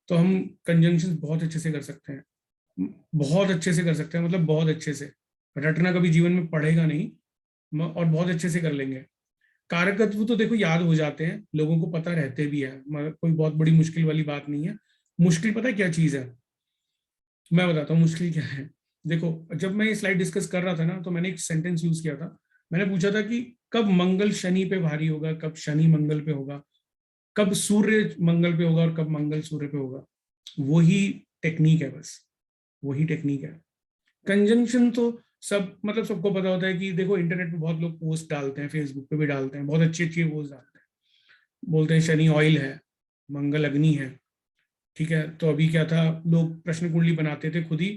तो हम कंजंक्शन बहुत अच्छे से कर सकते हैं, बहुत अच्छे से कर सकते हैं, मतलब बहुत अच्छे से। रटना कभी जीवन में पड़ेगा नहीं, और बहुत अच्छे से कर लेंगे। कारकत्व तो देखो याद हो जाते हैं, लोगों को पता रहते भी है, कोई बहुत बड़ी मुश्किल वाली बात नहीं है। मुश्किल पता है क्या चीज है, मैं बताता हूँ मुश्किल क्या है। देखो जब मैं ये स्लाइड डिस्कस कर रहा था ना, तो मैंने एक सेंटेंस यूज किया था। मैंने पूछा था कि कब मंगल शनि पे भारी होगा, कब शनि मंगल पे होगा, कब सूर्य मंगल पे होगा और कब मंगल सूर्य पे होगा। वही टेक्निक है, बस वही टेक्निक है। कंजंक्शन तो सब मतलब सबको पता होता है कि देखो इंटरनेट पे बहुत लोग पोस्ट डालते हैं, फेसबुक पे भी डालते हैं, बहुत अच्छी अच्छी पोस्ट डालते हैं, बोलते हैं शनि ऑयल है, मंगल अग्नि है। ठीक है, तो अभी क्या था, लोग प्रश्न कुंडली बनाते थे खुद ही।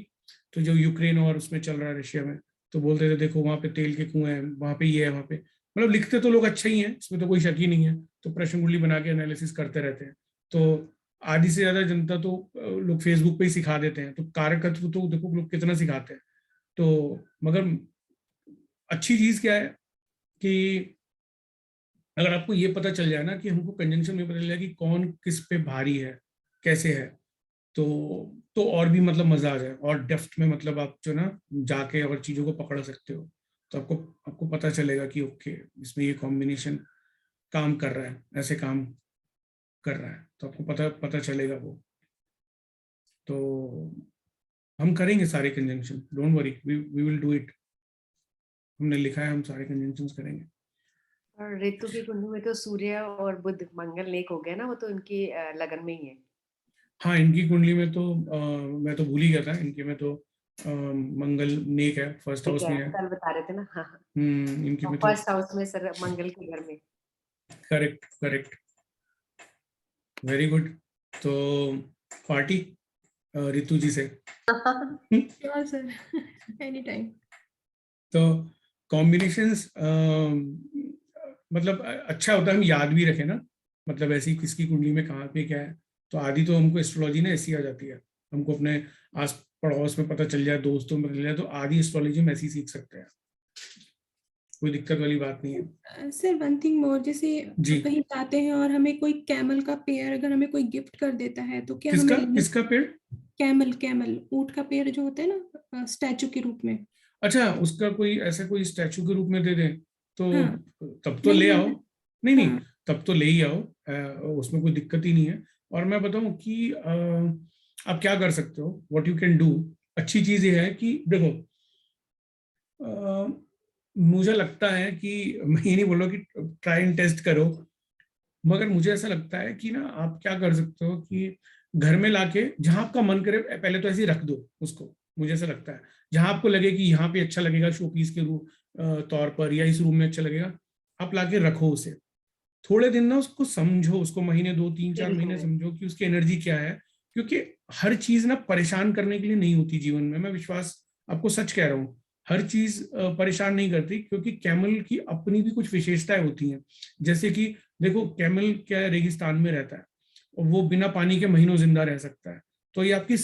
तो जो यूक्रेन और उसमें चल रहा है रशिया में, तो बोलते थे देखो वहां पे तेल के कुएं हैं, वहां पे ये है, वहां पे मतलब लिखते तो लोग अच्छा ही है, इसमें तो कोई शक ही नहीं है। तो प्रश्न कुंडली बना के एनालिसिस करते रहते हैं। तो आधी से ज्यादा जनता तो लोग फेसबुक पे ही सिखा देते हैं, तो कारकत्व तो देखो लोग कितना सिखाते हैं। तो मगर अच्छी चीज क्या है कि अगर आपको ये पता चल जाए ना कि हमको कंजंक्शन में पता चल जाए कि कौन किस पे भारी है, कैसे है, तो और भी मतलब मजा आ जाए, और डेफ्थ में मतलब आप जो ना जाके और चीजों को पकड़ सकते हो। तो आपको आपको पता चलेगा कि ओके, इसमें ये कॉम्बिनेशन काम कर रहा है, ऐसे काम कर रहा है, तो आपको पता पता चलेगा वो। तो हम करेंगे सारे conjunction, don't worry, we will do it. हमने लिखा है, हम सारे कंजंक्शंस करेंगे। और ऋतु की कुंडली में तो सूर्य और बुध मंगल नेक हो गया ना, वो तो उनकी लगन में ही है। हाँ, इनकी कुंडली में तो मैं तो भूल ही गया था, इनके में तो मंगल नेक है, फर्स्ट ठीक हाउस है, में है। कल बता रहे थे ना। हाँ हाँ। इनके और में तो फर्स्ट हाउस में सर मंगल के घर में। Correct correct, very good. तो पार्टी रितु जी से। Sure sir, any time. तो कॉम्बिनेशंस मतलब अच्छा होता है हम याद भी रखें ना, मतलब ऐसी किसकी कुंडली में कहाँ पे क्या है। तो आदि तो हमको एस्ट्रोलॉजी ना ऐसी आ जाती है, हमको अपने आस पड़ोस में पता चल जाए, दोस्तों में पता चल जाए, तो आदि एस्ट्रोलॉजी हम ऐसी सीख सकते हैं, कोई दिक्कत वाली बात नहीं है। सर वन थिंग मोर, जैसे जी, कहीं जाते हैं और हमें कोई कैमल का पेड़ अगर हमें कोई गिफ्ट कर देता है, तो क्या हमें किसका किसका पेड़? कैमल, कैमल ऊंट का पेड़ जो होता है ना, स्टैचू के रूप में। अच्छा, उसका कोई ऐसा कोई स्टैचू के रूप में दे दें तो हाँ। तब तो नहीं ले आओ। नहीं। नहीं नहीं, हाँ। तब तो ले ही आओ, उसमें कोई दिक्कत ही नहीं है। और मैं बताऊं कि आप क्या कर सकते हो, व्हाट यू कैन डू। अच्छी चीज ये है कि देखो, अ, मुझे लगता है कि मैं ये नहीं बोल रहा कि ट्राई एंड टेस्ट करो, मगर मुझे ऐसा लगता है कि ना आप क्या कर सकते हो कि घर में लाके जहां आपका मन करे पहले तो ऐसे ही रख दो उसको। मुझे ऐसा लगता है जहां आपको लगे कि यहाँ पे अच्छा लगेगा शो पीस के रूप तौर पर, या इस रूम में अच्छा लगेगा, आप लाके रखो उसे। थोड़े दिन ना उसको समझो, उसको महीने, 2 3 4 महीने फीलिंग है। समझो कि उसकी एनर्जी क्या है। क्योंकि हर चीज ना परेशान करने के लिए नहीं होती जीवन में, मैं विश्वास आपको सच कह रहा हूँ। हर चीज परेशान नहीं करती, क्योंकि कैमल की अपनी भी कुछ विशेषताएं होती हैं। जैसे कि देखो, कैमल क्या है, रेगिस्तान में रहता है और वो बिना पानी के महीनों जिंदा रह सकता है। तो ये आपकी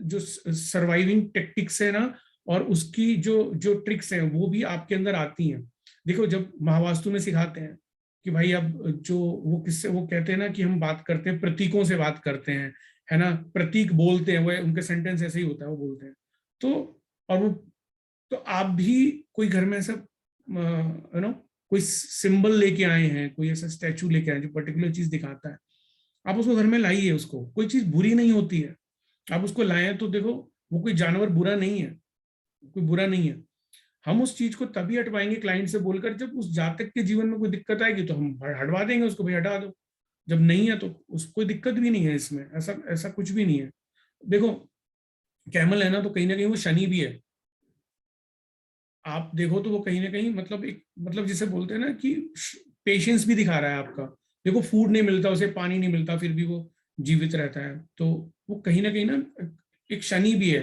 जो सर्वाइविंग टेक्टिक्स है ना, और उसकी जो जो ट्रिक्स हैं वो भी आपके अंदर आती हैं। देखो जब महावास्तु में सिखाते हैं कि भाई अब जो वो किससे वो कहते हैं ना कि हम बात करते हैं, प्रतीकों से बात करते हैं, है ना, प्रतीक बोलते हैं, वो उनके सेंटेंस ऐसे ही होता है, वो बोलते हैं। तो और वो, तो आप भी कोई घर में ऐसा यू नो कोई सिंबल लेके आए हैं, कोई ऐसा स्टैचू लेके आए हैं जो पर्टिकुलर चीज दिखाता है, आप उसको घर में लाइए। उसको कोई चीज बुरी नहीं होती है, आप उसको लाएं तो देखो, वो कोई जानवर बुरा नहीं है, कोई बुरा नहीं है। हम उस चीज को तभी हटवाएंगे क्लाइंट से बोलकर, जब उस जातक के जीवन में कोई दिक्कत आएगी तो हम हटवा देंगे उसको, भाई हटा दो। जब नहीं है तो उस कोई दिक्कत भी नहीं है इसमें, ऐसा ऐसा कुछ भी नहीं है। देखो, कैमल है ना, तो कहीं ना कहीं वो शनि भी है। आप देखो तो वो कहीं ना कहीं मतलब एक मतलब जिसे बोलते हैं ना कि पेशेंस भी दिखा रहा है आपका। देखो फूड नहीं मिलता उसे, पानी नहीं मिलता, फिर भी वो जीवित रहता है। तो वो कहीं ना एक शनि भी है।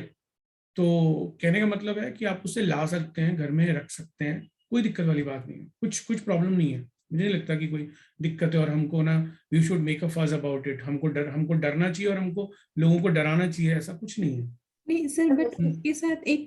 तो कहने का मतलब है कि आप उसे ला सकते हैं, घर में रख सकते हैं, कोई दिक्कत वाली बात नहीं है, कुछ कुछ प्रॉब्लम नहीं है। मुझे नहीं लगता कि कोई दिक्कत है, और हमको ना we should make a fuss about it, हमको डरना चाहिए और हमको लोगों को डराना चाहिए, ऐसा कुछ नहीं है। नहीं सर, बट हम्म। उसके साथ एक